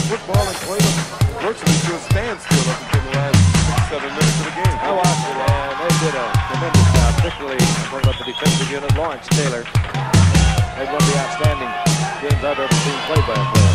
football and played them virtually to a standstill up until the last 6-7 minutes of the game. I watched it, and they did a tremendous job, particularly from the defensive unit, Lawrence Taylor. Had one of the outstanding games I've ever seen played by a player.